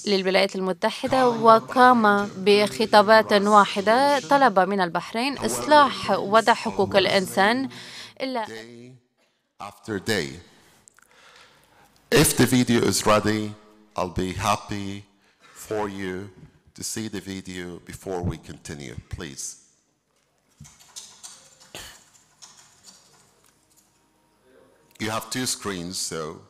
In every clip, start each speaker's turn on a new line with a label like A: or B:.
A: للولايات المتحدة، وقام بخطابات واحدة طلب من البحرين إصلاح وضع حقوق الإنسان. إلا
B: If the video is ready, I'll be happy for you to see the video before we continue, please. You have two screens, so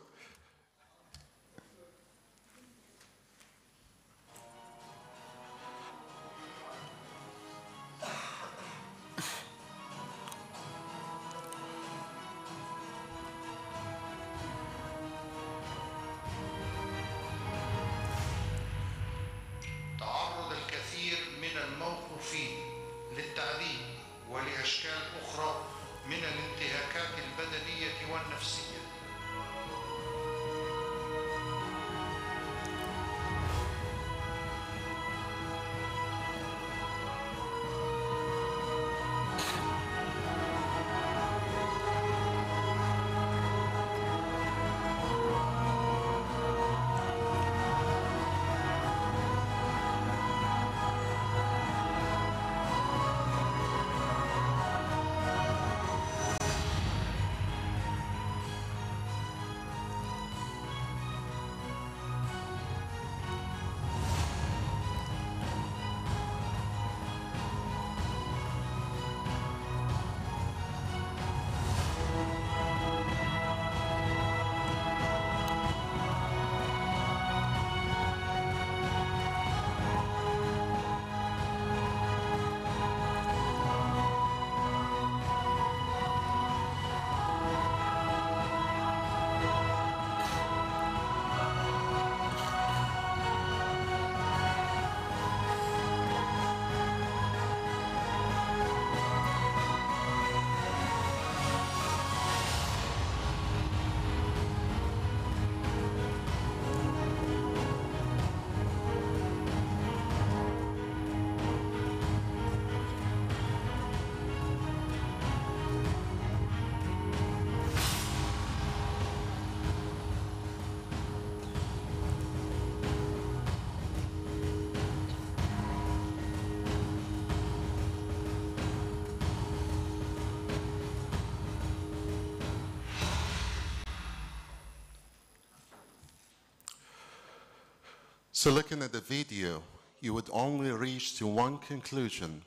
B: So looking at the video, you would only reach to one conclusion.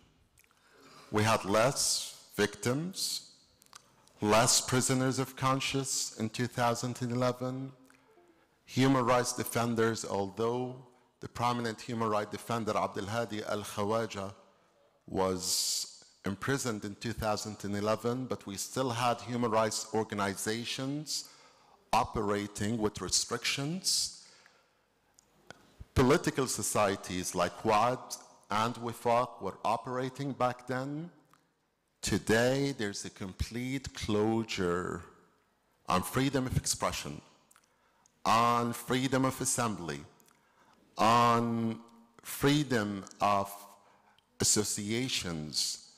B: We had less victims, less prisoners of conscience in 2011. Human rights defenders, although the prominent human rights defender Abdelhadi al-Khawaja was imprisoned in 2011, but we still had human rights organizations operating with restrictions. Political societies like WAD and WIFAQ were operating back then. Today, there's a complete closure on freedom of expression, on freedom of assembly, on freedom of associations.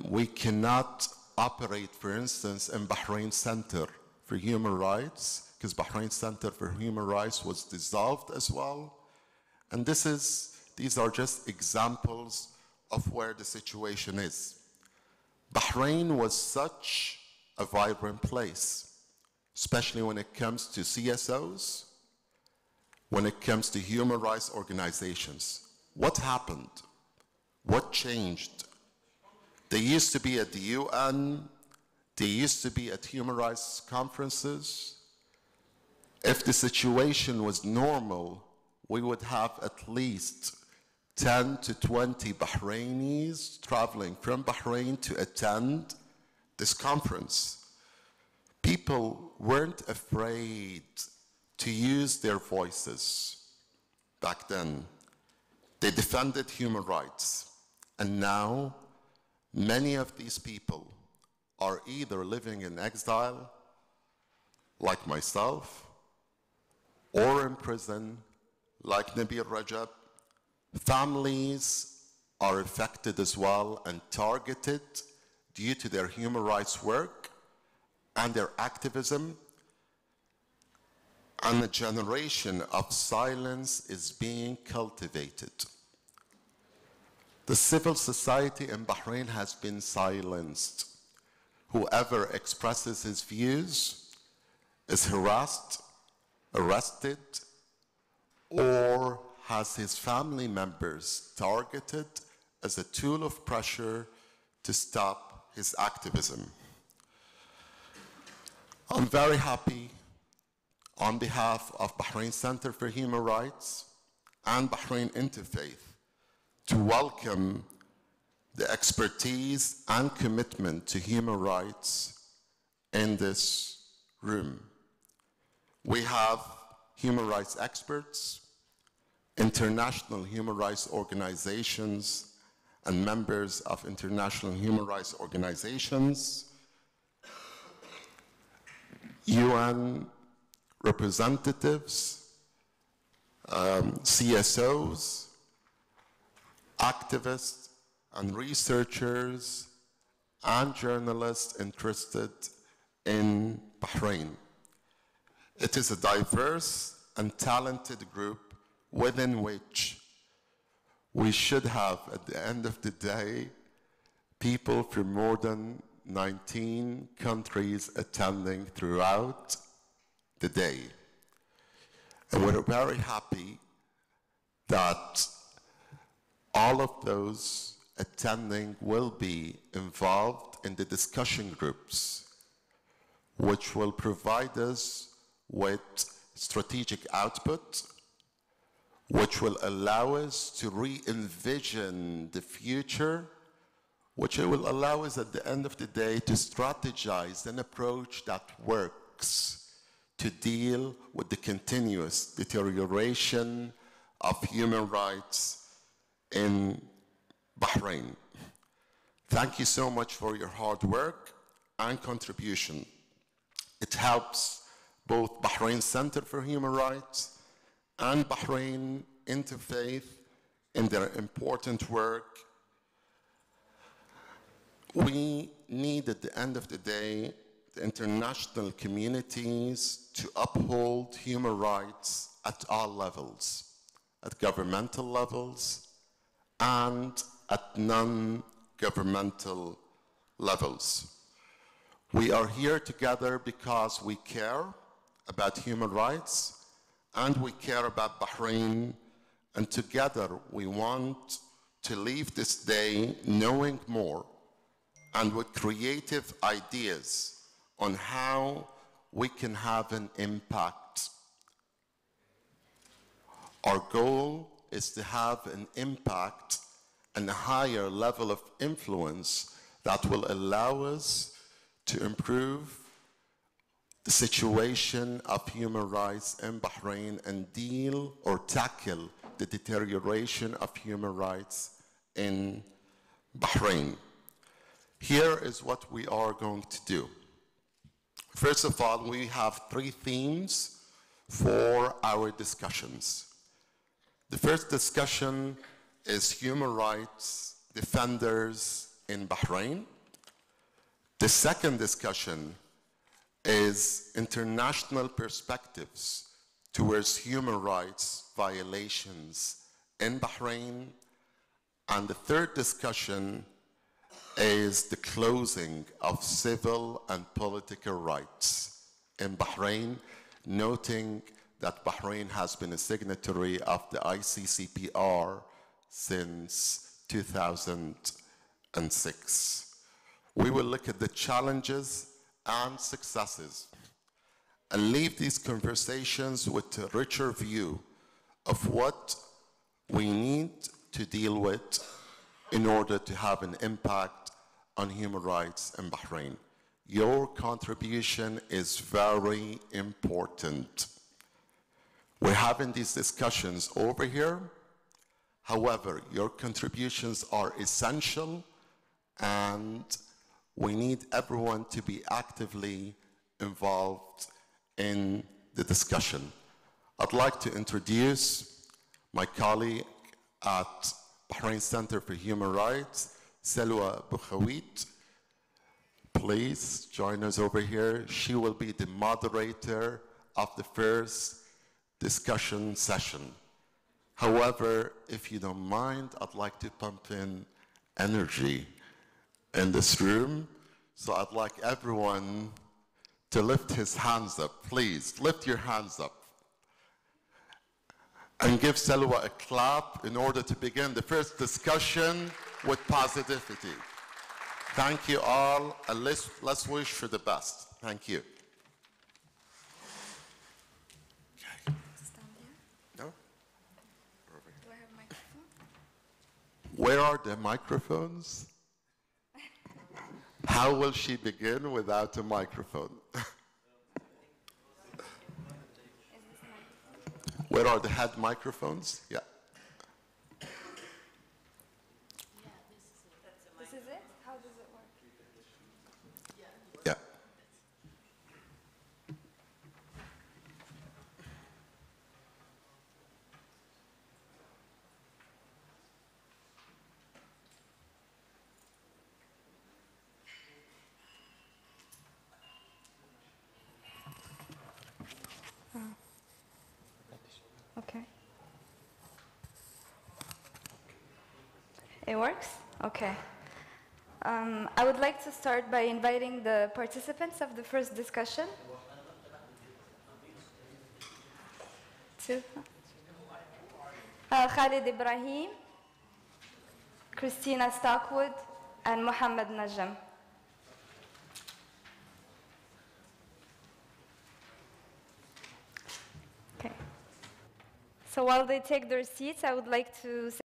B: We cannot operate, for instance, in Bahrain Center for Human Rights, because Bahrain Center for Human Rights was dissolved as well. And these are just examples of where the situation is. Bahrain was such a vibrant place, especially when it comes to CSOs, when it comes to human rights organizations. What happened? What changed? They used to be at the UN, they used to be at human rights conferences. If the situation was normal, we would have at least 10 to 20 Bahrainis traveling from Bahrain to attend this conference. People weren't afraid to use their voices back then. They defended human rights. And now, many of these people are either living in exile, like myself, or in prison, like Nabil Rajab. Families are affected as well and targeted due to their human rights work and their activism. and a generation of silence is being cultivated. The civil society in Bahrain has been silenced. Whoever expresses his views is harassed, arrested, or has his family members targeted as a tool of pressure to stop his activism. I'm very happy on behalf of Bahrain Center for Human Rights and Bahrain Interfaith to welcome the expertise and commitment to human rights in this room. We have human rights experts, international human rights organizations, and members of international human rights organizations, UN representatives, CSOs, activists and researchers, and journalists interested in Bahrain. It is a diverse and talented group within which we should have, at the end of the day, people from more than 19 countries attending throughout the day. And we're very happy that all of those attending will be involved in the discussion groups, which will provide us with strategic output, which will allow us to re-envision the future, which will allow us at the end of the day to strategize an approach that works to deal with the continuous deterioration of human rights in Bahrain. Thank you so much for your hard work and contribution. It helps both Bahrain Center for Human Rights and Bahrain Interfaith in their important work. We need, at the end of the day, the international communities to uphold human rights at all levels, at governmental levels and at non-governmental levels. We are here together because we care about human rights and we care about Bahrain, and together we want to leave this day knowing more and with creative ideas on how we can have an impact. Our goal is to have an impact and a higher level of influence that will allow us to improve the situation of human rights in Bahrain and deal or tackle the deterioration of human rights in Bahrain. Here is what we are going to do. First of all, we have 3 themes for our discussions. The first discussion is human rights defenders in Bahrain. The second discussion is international perspectives towards human rights violations in Bahrain. And the third discussion is the closing of civil and political rights in Bahrain, noting that Bahrain has been a signatory of the ICCPR since 2006. We will look at the challenges and successes and leave these conversations with a richer view of what we need to deal with in order to have an impact on human rights in Bahrain. Your contribution is very important. We're having these discussions over here. However, your contributions are essential, and we need everyone to be actively involved in the discussion. I'd like to introduce my colleague at Bahrain Center for Human Rights, Selwa Boukhawit. Please join us over here. She will be the moderator of the first discussion session. However, if you don't mind, I'd like to pump in energy in this room. So I'd like everyone to lift his hands up. Please, lift your hands up. And give Salwa a clap in order to begin the first discussion with positivity. Thank you all, and let's wish for the best. Thank you. Okay. No?
C: Do I have a microphone?
B: Where are the microphones? How will she begin without a microphone? Where are the head microphones? Yeah.
C: This is it? How does it work?
B: Yeah.
C: Okay. It works? Okay. I would like to start by inviting the participants of the first discussion to Khalid Ibrahim, Christina Stockwood, and Mohammed Najam. Okay. So while they take their seats, I would like to say